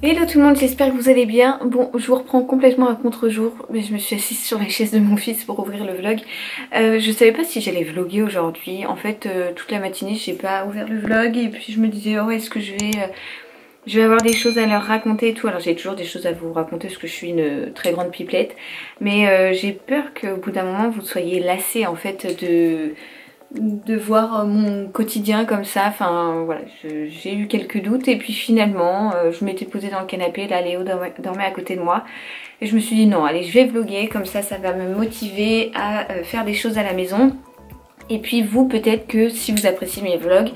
Hello tout le monde, j'espère que vous allez bien. Bon, je vous reprends complètement à contre-jour, mais je me suis assise sur la chaise de mon fils pour ouvrir le vlog. Je savais pas si j'allais vlogger aujourd'hui. En fait, toute la matinée, j'ai pas ouvert le vlog et puis je me disais, oh, est-ce que je vais avoir des choses à leur raconter et tout. Alors j'ai toujours des choses à vous raconter parce que je suis une très grande pipelette, mais j'ai peur qu'au bout d'un moment, vous soyez lassés en fait de voir mon quotidien comme ça. Enfin voilà, j'ai eu quelques doutes et puis finalement je m'étais posée dans le canapé, là Léo dormait à côté de moi et je me suis dit non, allez, je vais vlogger, comme ça va me motiver à faire des choses à la maison. Et puis vous, peut-être que si vous appréciez mes vlogs,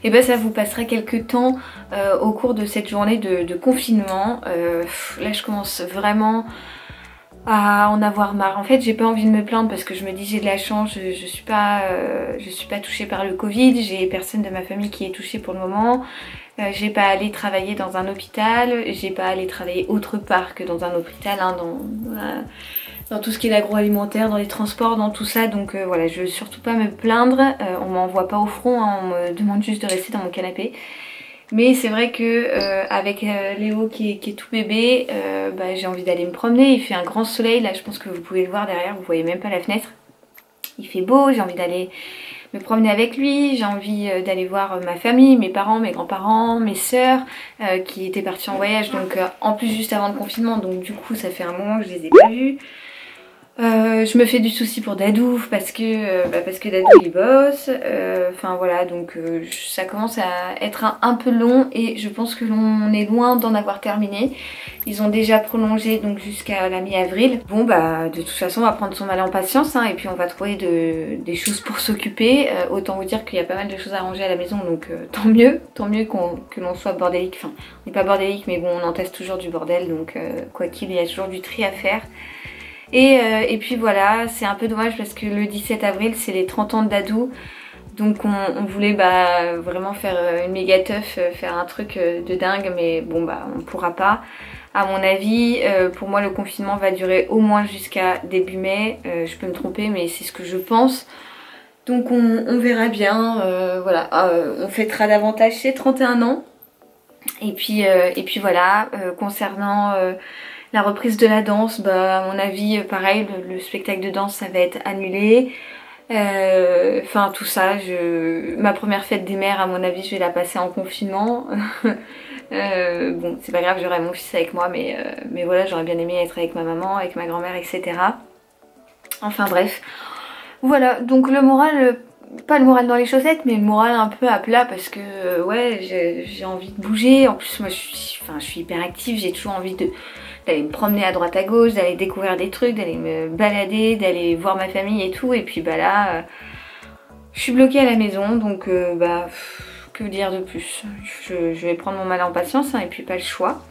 et ben ça vous passera quelques temps au cours de cette journée de confinement. Là je commence vraiment à en avoir marre. En fait, j'ai pas envie de me plaindre parce que je me dis j'ai de la chance, je suis pas touchée par le Covid, j'ai personne de ma famille qui est touchée pour le moment. J'ai pas à aller travailler dans un hôpital, j'ai pas à aller travailler autre part que dans un hôpital, hein, dans tout ce qui est l'agroalimentaire, dans les transports, dans tout ça. Donc voilà, je veux surtout pas me plaindre. On m'envoie pas au front, hein, on me demande juste de rester dans mon canapé. Mais c'est vrai que avec Léo qui est tout bébé, bah, j'ai envie d'aller me promener. Il fait un grand soleil, là je pense que vous pouvez le voir derrière, vous voyez même pas la fenêtre. Il fait beau, j'ai envie d'aller me promener avec lui, j'ai envie d'aller voir ma famille, mes parents, mes grands-parents, mes sœurs qui étaient partis en voyage, donc en plus juste avant le confinement, donc du coup ça fait un moment que je les ai pas vus. Je me fais du souci pour Dadou parce que Dadou il bosse, enfin voilà, donc ça commence à être un peu long et je pense que l'on est loin d'en avoir terminé. Ils ont déjà prolongé donc jusqu'à la mi-avril. Bon bah de toute façon on va prendre son mal en patience, hein, et puis on va trouver des choses pour s'occuper. Autant vous dire qu'il y a pas mal de choses à ranger à la maison, donc tant mieux que l'on soit bordélique. Enfin on n'est pas bordélique mais bon, on en teste toujours du bordel, donc quoi qu'il, il y a toujours du tri à faire. Et puis voilà, c'est un peu dommage parce que le 17 avril c'est les 30 ans de Dadou. Donc on voulait bah, vraiment faire une méga teuf, faire un truc de dingue, mais bon bah on pourra pas. À mon avis, pour moi le confinement va durer au moins jusqu'à début mai. Je peux me tromper mais c'est ce que je pense. Donc on verra bien, voilà, on fêtera davantage ses 31 ans. Et puis voilà, concernant la reprise de la danse, bah à mon avis pareil, le spectacle de danse ça va être annulé. Enfin tout ça, ma première fête des mères à mon avis je vais la passer en confinement. Bon c'est pas grave, j'aurai mon fils avec moi, mais voilà, j'aurais bien aimé être avec ma maman, avec ma grand-mère, etc. Enfin bref, voilà, donc le moral, pas le moral dans les chaussettes, mais le moral un peu à plat parce que ouais, j'ai envie de bouger. En plus moi je suis hyper active, j'ai toujours envie d'aller me promener à droite à gauche, d'aller découvrir des trucs, d'aller me balader, d'aller voir ma famille et tout. Et puis bah là, je suis bloquée à la maison, donc bah que dire de plus, je vais prendre mon mal en patience, hein, et puis pas le choix.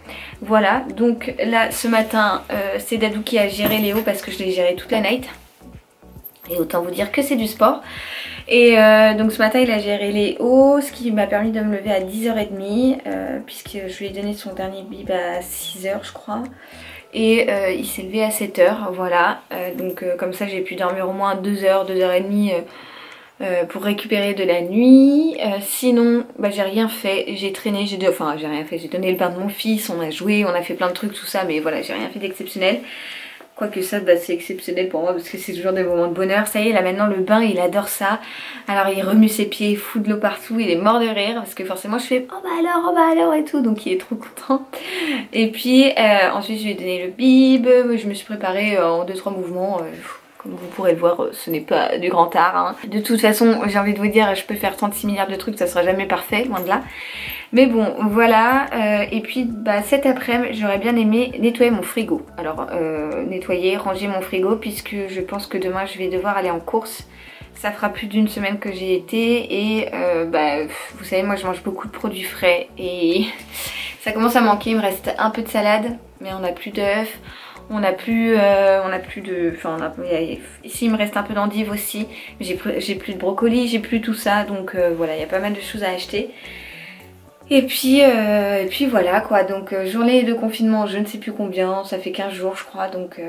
Voilà, donc là ce matin c'est Dadou qui a géré Léo parce que je l'ai géré toute la night. Et autant vous dire que c'est du sport. Et donc ce matin il a géré Léo, ce qui m'a permis de me lever à 10h30 puisque je lui ai donné son dernier bib à 6h je crois. Et il s'est levé à 7h, voilà. Donc comme ça j'ai pu dormir au moins 2h, 2h30 pour récupérer de la nuit. Sinon bah, j'ai rien fait, j'ai traîné, j'ai rien fait, j'ai donné le bain de mon fils, on a joué, on a fait plein de trucs tout ça, mais voilà, j'ai rien fait d'exceptionnel. Quoique ça, bah, c'est exceptionnel pour moi parce que c'est toujours des moments de bonheur. Ça y est, là maintenant le bain, il adore ça. Alors il remue ses pieds, il fout de l'eau partout, il est mort de rire parce que forcément je fais oh bah alors et tout. Donc il est trop content. Et puis ensuite je lui ai donné le bib, je me suis préparée en 2-3 mouvements. Comme vous pourrez le voir, ce n'est pas du grand art, hein. De toute façon, j'ai envie de vous dire, je peux faire 36 milliards de trucs, ça sera jamais parfait, loin de là. Mais bon, voilà. Et puis bah, cet après-midi, j'aurais bien aimé nettoyer mon frigo. Alors, nettoyer, ranger mon frigo, puisque je pense que demain, je vais devoir aller en course. Ça fera plus d'une semaine que j'ai été et bah, vous savez, moi je mange beaucoup de produits frais et ça commence à manquer. Il me reste un peu de salade, mais on n'a plus d'œufs. On n'a plus de... Enfin, ici il me reste un peu d'endive aussi. J'ai plus de brocoli, j'ai plus tout ça. Donc voilà, il y a pas mal de choses à acheter. Et puis voilà quoi. Donc journée de confinement, je ne sais plus combien. Ça fait 15 jours je crois. Donc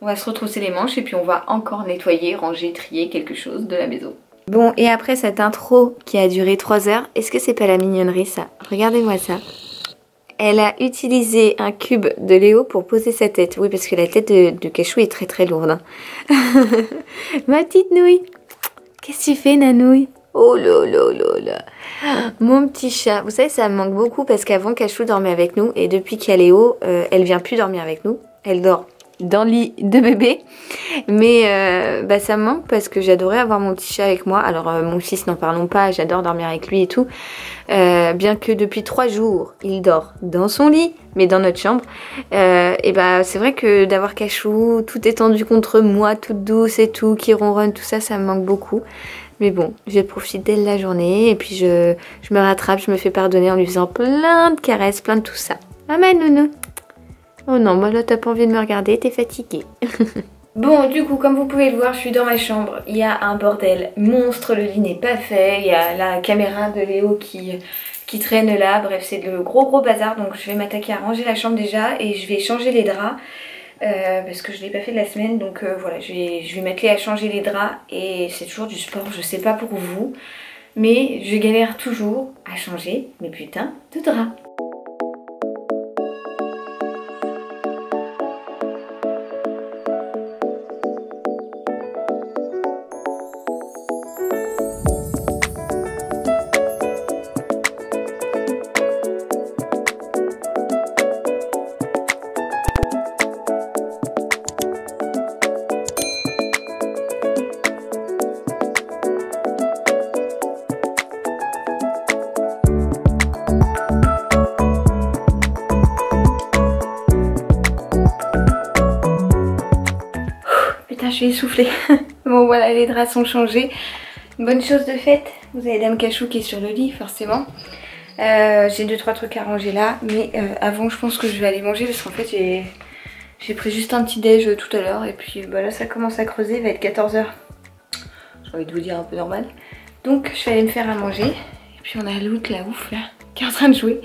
on va se retrousser les manches. Et puis on va encore nettoyer, ranger, trier quelque chose de la maison. Bon, et après cette intro qui a duré 3 heures, est-ce que c'est pas la mignonnerie ça? Regardez-moi ça. Elle a utilisé un cube de Léo pour poser sa tête. Oui, parce que la tête de Cachou est très très lourde. Hein. Ma petite nouille. Qu'est-ce que tu fais, Nanouille? Oh là là là là. Mon petit chat. Vous savez, ça me manque beaucoup parce qu'avant, Cachou dormait avec nous. Et depuis qu'il y a Léo, elle vient plus dormir avec nous. Elle dort dans le lit de bébé. Mais ça me manque parce que j'adorais avoir mon petit chat avec moi. Alors mon fils, n'en parlons pas, j'adore dormir avec lui et tout. Bien que depuis 3 jours, il dort dans son lit, mais dans notre chambre. C'est vrai que d'avoir Cachou, tout étendu contre moi, toute douce et tout, qui ronronne, tout ça, ça me manque beaucoup. Mais bon, je profite de la journée et puis je me rattrape, je me fais pardonner en lui faisant plein de caresses, plein de tout ça. Ah ma nounou. Oh non, moi là t'as pas envie de me regarder, t'es fatiguée. Bon, du coup, comme vous pouvez le voir, je suis dans ma chambre. Il y a un bordel monstre, le lit n'est pas fait. Il y a la caméra de Léo qui traîne là. Bref, c'est le gros bazar. Donc je vais m'attaquer à ranger la chambre déjà et je vais changer les draps. Parce que je ne l'ai pas fait de la semaine. Donc voilà, je vais m'atteler à changer les draps. Et c'est toujours du sport, je sais pas pour vous. Mais je galère toujours à changer mes putains de draps. Je suis essoufflée. Bon voilà, les draps sont changés. Bonne chose de faite. Vous avez Dame Cachou qui est sur le lit forcément. J'ai 2-3 trucs à ranger là. Mais avant je pense que je vais aller manger parce qu'en fait j'ai pris juste un petit déj tout à l'heure. Et puis là ça commence à creuser, il va être 14 h. J'ai envie de vous dire un peu normal. Donc je vais aller me faire à manger. Et puis on a l'autre la ouf là qui est en train de jouer.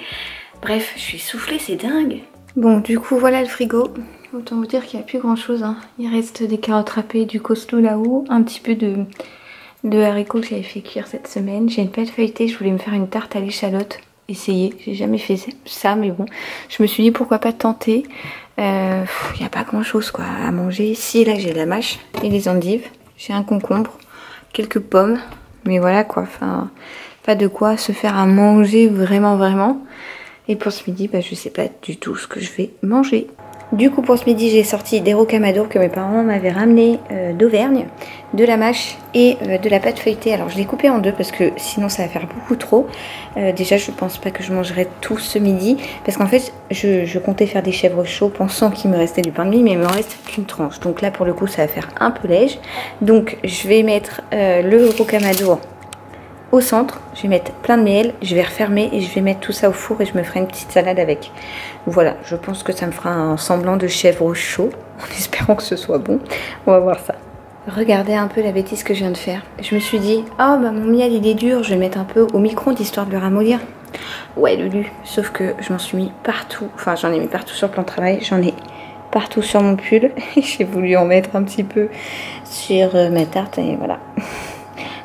Bref, je suis essoufflée, c'est dingue. Bon du coup voilà le frigo. Autant vous dire qu'il n'y a plus grand chose. Hein. Il reste des carottes râpées, du couscous là-haut, un petit peu de haricots que j'avais fait cuire cette semaine. J'ai une pâte feuilletée, je voulais me faire une tarte à l'échalote. Essayer, j'ai jamais fait ça, mais bon. Je me suis dit pourquoi pas tenter. Il n'y a pas grand chose quoi à manger. Si là j'ai de la mâche et les endives. J'ai un concombre, quelques pommes. Mais voilà quoi, enfin pas de quoi se faire à manger vraiment. Et pour ce midi, je sais pas du tout ce que je vais manger. Du coup pour ce midi j'ai sorti des rocamadours que mes parents m'avaient ramenés d'Auvergne, de la mâche et de la pâte feuilletée. Alors je l'ai coupé en deux parce que sinon ça va faire beaucoup trop. Déjà je pense pas que je mangerai tout ce midi parce qu'en fait je comptais faire des chèvres chauds pensant qu'il me restait du pain de mie mais il me reste qu'une tranche. Donc là pour le coup ça va faire un peu léger. Donc je vais mettre le rocamadour au centre, je vais mettre plein de miel, je vais refermer et je vais mettre tout ça au four et je me ferai une petite salade avec. Voilà, je pense que ça me fera un semblant de chèvre chaud, en espérant que ce soit bon. On va voir ça. Regardez un peu la bêtise que je viens de faire. Je me suis dit, oh mon miel il est dur, je vais mettre un peu au micro-ondes histoire de le ramollir. Ouais Lulu, sauf que je m'en suis mis partout, enfin j'en ai mis partout sur le plan de travail, j'en ai partout sur mon pull. J'ai voulu en mettre un petit peu sur ma tarte et voilà.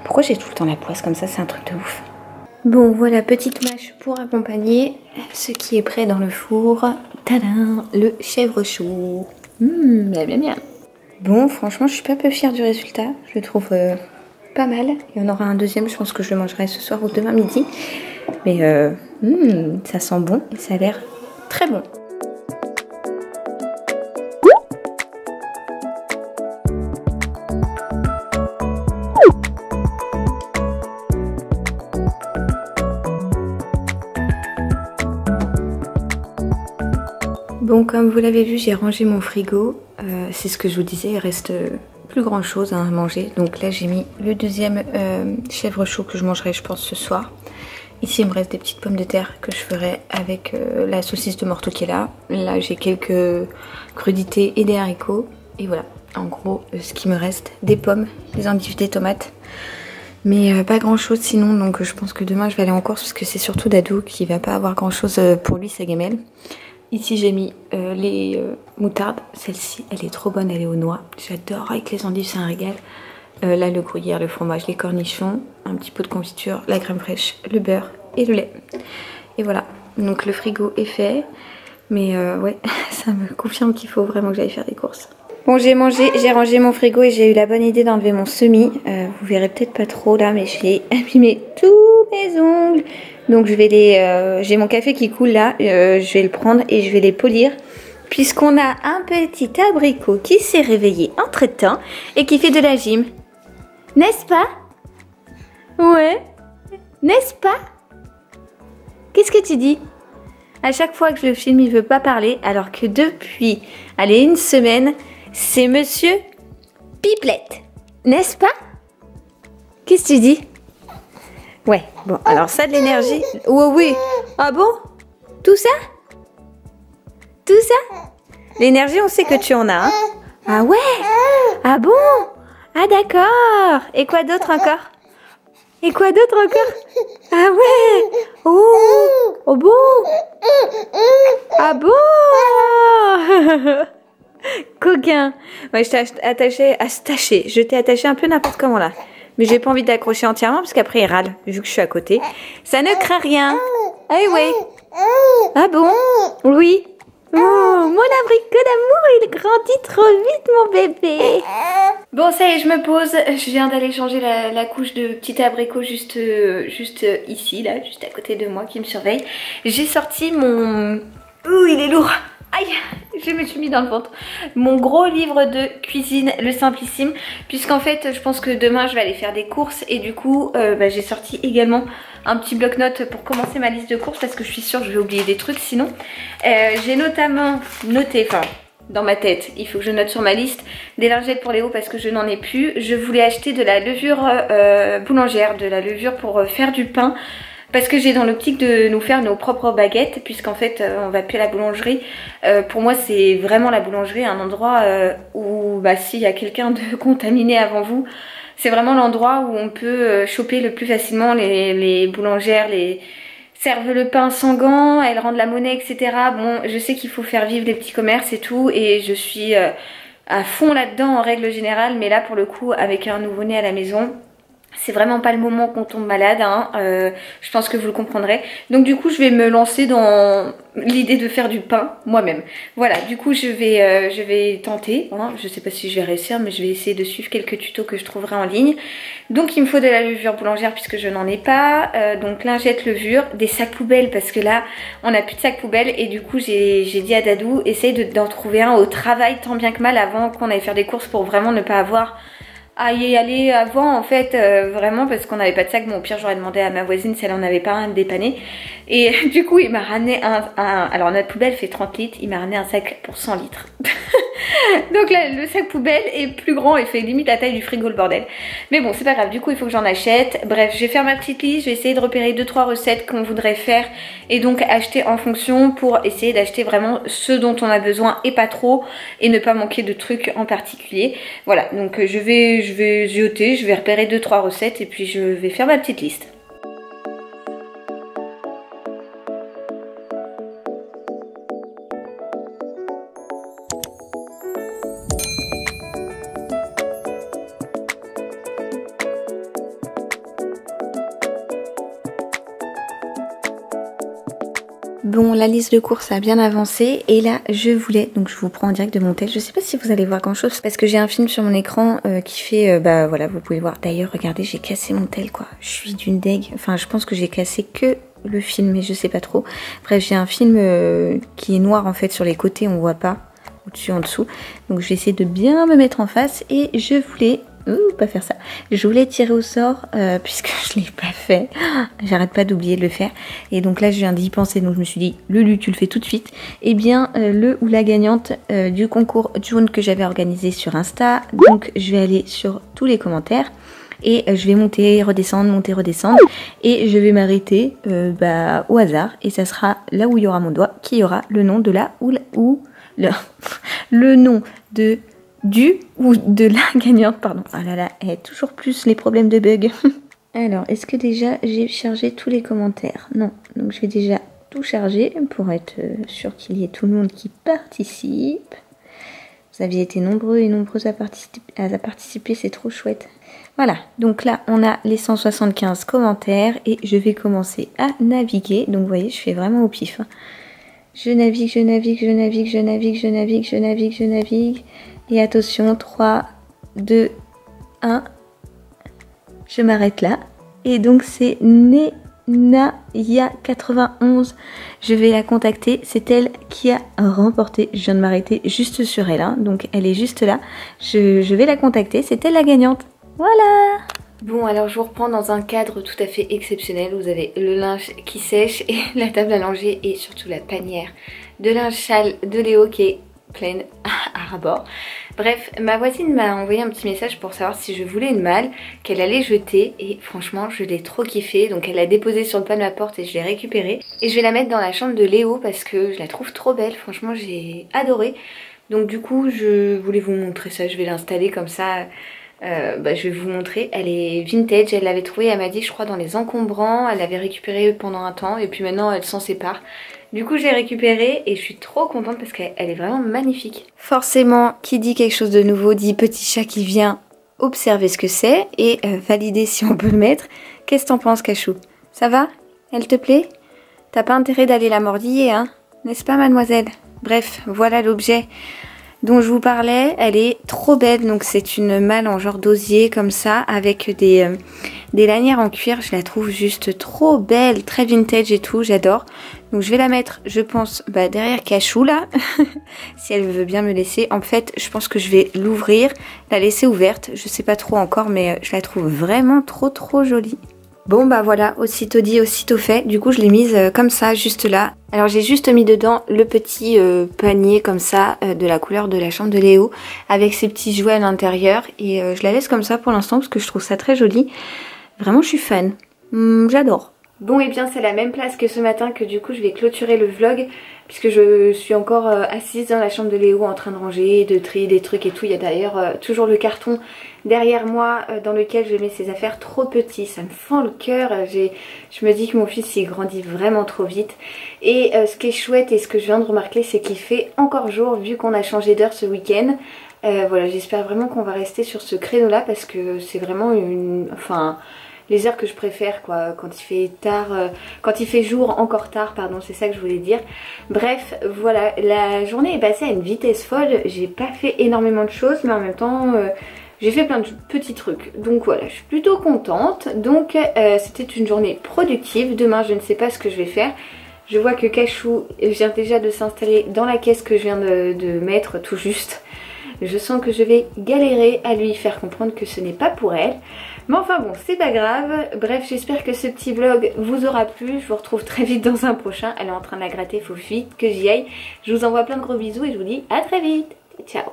Pourquoi j'ai tout le temps la poisse comme ça, c'est un truc de ouf. Bon voilà, petite mâche pour accompagner ce qui est prêt dans le four. Tadam, le chèvre chaud. Bien. Bon, franchement, je suis pas peu fière du résultat. Je le trouve pas mal. Il y en aura un deuxième, je pense que je le mangerai ce soir ou demain midi. Mais ça sent bon et ça a l'air très bon. Bon, comme vous l'avez vu, j'ai rangé mon frigo. C'est ce que je vous disais, il reste plus grand chose à manger. Donc là, j'ai mis le deuxième chèvre chaud que je mangerai, je pense, ce soir. Ici, il me reste des petites pommes de terre que je ferai avec la saucisse de Morteau qui est là. Là, j'ai quelques crudités et des haricots. Et voilà, en gros, ce qui me reste, des pommes, des endives, des tomates. Mais pas grand chose sinon, donc je pense que demain, je vais aller en course parce que c'est surtout Dadou qui va pas avoir grand chose pour lui, sa gamelle. Ici j'ai mis les moutardes, celle-ci elle est trop bonne, elle est aux noix, j'adore, avec les endives c'est un régal. Là le gruyère, le fromage, les cornichons, un petit pot de confiture, la crème fraîche, le beurre et le lait. Et voilà, donc le frigo est fait. Mais ouais, ça me confirme qu'il faut vraiment que j'aille faire des courses. Bon, j'ai mangé, j'ai rangé mon frigo et j'ai eu la bonne idée d'enlever mon semis. Vous verrez peut-être pas trop là, mais j'ai abîmé tous mes ongles. Donc je vais les... j'ai mon café qui coule là, je vais le prendre et je vais les polir. Puisqu'on a un petit abricot qui s'est réveillé entre-temps et qui fait de la gym. N'est-ce pas? Ouais. N'est-ce pas? Qu'est-ce que tu dis? À chaque fois que je le filme, il veut pas parler, alors que depuis, allez, une semaine, c'est Monsieur Pipelette. N'est-ce pas? Qu'est-ce que tu dis? Ouais, bon, alors ça de l'énergie. Oh oui. Ah bon? Tout ça? Tout ça? L'énergie, on sait que tu en as, hein? Ah ouais? Ah bon? Ah d'accord. Et quoi d'autre encore? Et quoi d'autre encore? Ah ouais? Oh! Oh bon? Ah bon? Coquin. Ouais, je t'ai attaché à se tâcher. Je t'ai attaché un peu n'importe comment là. Mais j'ai pas envie d'accrocher entièrement parce qu'après il râle, vu que je suis à côté. Ça ne craint rien. Ah oui. Ah bon? Oui. Oh, mon abricot d'amour, il grandit trop vite, mon bébé. Bon, ça y est, je me pose. Je viens d'aller changer la couche de petit abricot juste ici, là, juste à côté de moi, qui me surveille. J'ai sorti mon... Ouh, il est lourd. Aïe, je me suis mis dans le ventre. Mon gros livre de cuisine, le Simplissime, puisqu'en fait, je pense que demain, je vais aller faire des courses. Et du coup, j'ai sorti également un petit bloc-notes pour commencer ma liste de courses, parce que je suis sûre que je vais oublier des trucs sinon. J'ai notamment noté, enfin, dans ma tête, il faut que je note sur ma liste, des lingettes pour Léo parce que je n'en ai plus. Je voulais acheter de la levure boulangère, de la levure pour faire du pain. Parce que j'ai dans l'optique de nous faire nos propres baguettes, puisqu'en fait on va plus à la boulangerie. Pour moi c'est vraiment la boulangerie, un endroit où bah, s'il y a quelqu'un de contaminé avant vous, c'est vraiment l'endroit où on peut choper le plus facilement les boulangères, les servent le pain sans gants, elles rendent la monnaie, etc. Bon, je sais qu'il faut faire vivre les petits commerces et tout, et je suis à fond là-dedans en règle générale, mais là pour le coup avec un nouveau-né à la maison, c'est vraiment pas le moment qu'on tombe malade, hein. Je pense que vous le comprendrez. Donc du coup je vais me lancer dans l'idée de faire du pain moi-même. Voilà, du coup je vais tenter, hein. Je sais pas si je vais réussir, mais je vais essayer de suivre quelques tutos que je trouverai en ligne. Donc il me faut de la levure boulangère puisque je n'en ai pas, donc lingettes, levure, des sacs poubelles parce que là on n'a plus de sacs poubelles et du coup j'ai dit à Dadou, essaye d'en trouver un au travail tant bien que mal avant qu'on aille faire des courses pour vraiment ne pas avoir à y aller avant en fait, vraiment parce qu'on n'avait pas de sac. Bon, au pire j'aurais demandé à ma voisine si elle en avait pas un dépanné. Et du coup il m'a ramené alors notre poubelle fait 30 litres, il m'a ramené un sac pour 100 litres. Donc là le sac poubelle est plus grand et fait limite la taille du frigo le bordel. Mais bon c'est pas grave, du coup il faut que j'en achète. Bref, je vais faire ma petite liste, je vais essayer de repérer 2-3 recettes qu'on voudrait faire et donc acheter en fonction pour essayer d'acheter vraiment ce dont on a besoin et pas trop et ne pas manquer de trucs en particulier. Voilà, donc je vais zioter, je vais repérer 2-3 recettes et puis je vais faire ma petite liste. Bon, la liste de courses a bien avancé et là je voulais, donc je vous prends en direct de mon tel, je sais pas si vous allez voir grand chose parce que j'ai un film sur mon écran qui fait, bah voilà, vous pouvez voir. D'ailleurs regardez, j'ai cassé mon tel quoi, je suis d'une deg, enfin je pense que j'ai cassé que le film mais je sais pas trop. Bref, j'ai un film qui est noir en fait sur les côtés, on voit pas, au-dessus en dessous, donc je vais essayer de bien me mettre en face et je voulais... pas faire ça. Je voulais tirer au sort puisque je l'ai pas fait. J'arrête pas d'oublier de le faire. Et donc là je viens d'y penser. Donc je me suis dit, Lulu tu le fais tout de suite. Et bien le ou la gagnante du concours June que j'avais organisé sur Insta. Donc je vais aller sur tous les commentaires. Et je vais monter, redescendre, monter, redescendre. Et je vais m'arrêter au hasard. Et ça sera là où il y aura mon doigt qui aura le nom de la ou le nom de... du ou de la gagnante, pardon. Ah là là, toujours plus les problèmes de bug. Alors, est-ce que déjà j'ai chargé tous les commentaires? Non, donc je vais déjà tout charger pour être sûr qu'il y ait tout le monde qui participe. Vous Vous aviez été nombreux et nombreuses à participer, c'est trop chouette. Voilà, donc là on a les 175 commentaires et je vais commencer à naviguer. Donc vous voyez, je fais vraiment au pif. Je navigue, je navigue, je navigue, je navigue, je navigue, je navigue, je navigue. Et attention, 3, 2, 1. Je m'arrête là. Et donc c'est Nenaya91. Je vais la contacter. C'est elle qui a remporté. Je viens de m'arrêter juste sur elle. Hein. Donc elle est juste là. Je vais la contacter. C'est elle la gagnante. Voilà. Bon, alors je vous reprends dans un cadre tout à fait exceptionnel. Vous avez le linge qui sèche et la table à langer et surtout la panière de linge sale de Léo qui est pleine à ras-bord. Bref, ma voisine m'a envoyé un petit message pour savoir si je voulais une malle qu'elle allait jeter et franchement je l'ai trop kiffé. Donc elle l'a déposée sur le pas de ma porte et je l'ai récupérée. Et je vais la mettre dans la chambre de Léo parce que je la trouve trop belle. Franchement j'ai adoré. Donc du coup je voulais vous montrer ça. Je vais l'installer comme ça. Je vais vous montrer, elle est vintage, elle l'avait trouvée, elle m'a dit je crois dans les encombrants, elle l'avait récupérée pendant un temps et puis maintenant elle s'en sépare. Du coup je l'ai récupérée et je suis trop contente parce qu'elle est vraiment magnifique. Forcément qui dit quelque chose de nouveau dit petit chat qui vient observer ce que c'est et valider si on peut le mettre. Qu'est-ce que t'en penses Cachou? Ça va? Elle te plaît? T'as pas intérêt d'aller la mordiller hein? N'est-ce pas mademoiselle? Bref, voilà l'objet dont je vous parlais, elle est trop belle, donc c'est une malle en genre d'osier comme ça, avec des lanières en cuir, je la trouve juste trop belle, très vintage et tout, j'adore. Donc je vais la mettre, je pense, derrière Cachou là, si elle veut bien me laisser. En fait, je pense que je vais l'ouvrir, la laisser ouverte, je sais pas trop encore, mais je la trouve vraiment trop jolie. Bon voilà, aussitôt dit, aussitôt fait. Du coup je l'ai mise comme ça, juste là. Alors j'ai juste mis dedans le petit panier comme ça, de la couleur de la chambre de Léo, avec ses petits jouets à l'intérieur. Et je la laisse comme ça pour l'instant parce que je trouve ça très joli. Vraiment je suis fan, j'adore. Bon et bien c'est la même place que ce matin que du coup je vais clôturer le vlog. Puisque je suis encore assise dans la chambre de Léo en train de ranger, de trier des trucs et tout. Il y a d'ailleurs toujours le carton derrière moi dans lequel je mets ses affaires trop petits. Ça me fend le cœur. Je me dis que mon fils il grandit vraiment trop vite. Et ce qui est chouette et ce que je viens de remarquer c'est qu'il fait encore jour vu qu'on a changé d'heure ce week-end. Voilà, j'espère vraiment qu'on va rester sur ce créneau là parce que c'est vraiment les heures que je préfère quoi, quand il fait tard, quand il fait jour encore tard, pardon, c'est ça que je voulais dire. Bref, voilà, la journée est passée à une vitesse folle, j'ai pas fait énormément de choses, mais en même temps, j'ai fait plein de petits trucs. Donc voilà, je suis plutôt contente. Donc c'était une journée productive. Demain, je ne sais pas ce que je vais faire. Je vois que Cachou vient déjà de s'installer dans la caisse que je viens de mettre tout juste. Je sens que je vais galérer à lui faire comprendre que ce n'est pas pour elle. Mais enfin bon, c'est pas grave. Bref, j'espère que ce petit vlog vous aura plu. Je vous retrouve très vite dans un prochain. Elle est en train de la gratter, il faut vite que j'y aille. Je vous envoie plein de gros bisous et je vous dis à très vite. Ciao.